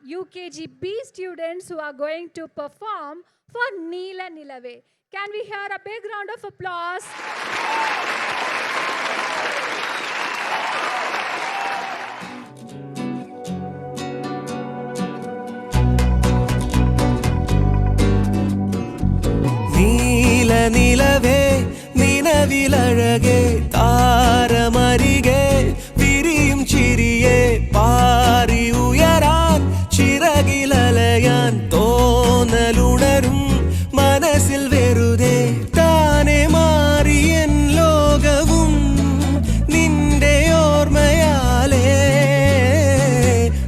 UKG B students who are going to perform for Neela Nilave. Can we hear a big round of applause? നീല നിലവേ നിലവിലഴകേ താരമരികെ വിരിയും ചിരിയെ പാറി ഉയരാൻ ചിറകിലലയാൻ തോന്നലുണരും മനസ്സിൽ വെറുതെ താനെ മാറിയൻ ലോകവും നിന്റെ ഓർമ്മയാലേ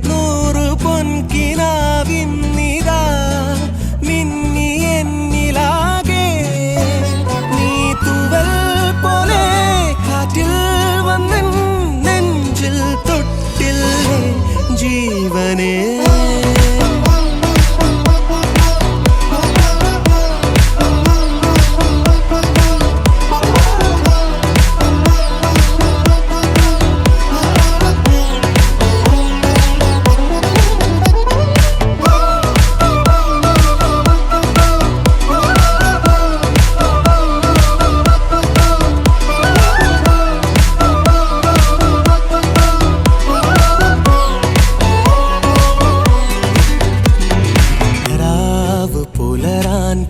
നൂറു പൊൻകിനാവിന്നിതാ മിന്നി എന്നിലാകെ നീ തൂവൽ പോലെ കാറ്റിൽ വന്നൻ നെഞ്ചിൽ തൊട്ടില്ലേ ജീവനേ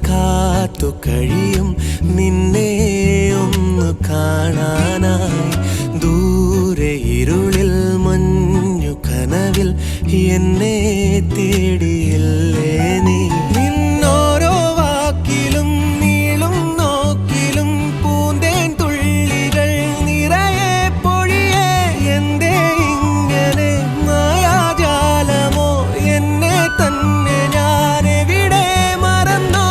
കാത്തു കഴിയും നിന്നെ ഒന്ന് കാണാനായി ദൂരെ ഇരുളിൽ മഞ്ഞു കനവിൽ എന്നെ തേടിയില്ലേ നീ നിന്നോരോ വാക്കിലും നീളും നോക്കിലും പൂന്തേൻ തുള്ളികൾ നിറയെ പൊഴിയേ എന്തേ ഇങ്ങനെ മായാജാലമോ എന്നെ തന്നെ ഞാനെവിടെ മറന്നോ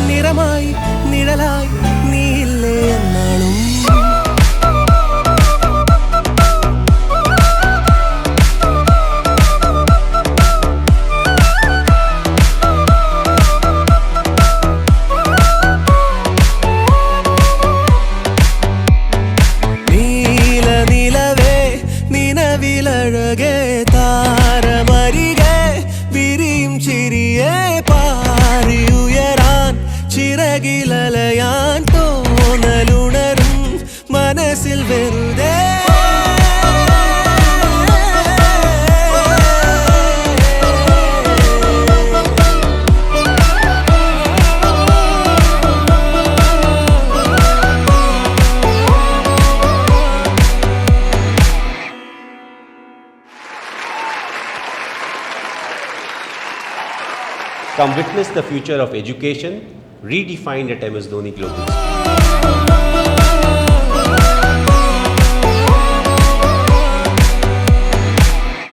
നിറമായി നിഴലായി നീയില്ലേ എന്നാളും നീല നിലവേ നിലവിലഴകേ താരമരികെ വിരിയും ചിരിയെ പാറി ഉയരാൻ ചിറകിലലയാൻ തോന്നലുണരും മനസ്സിൽ വെറുതെ Come witness the future of education redefined at MS Dhoni Global School.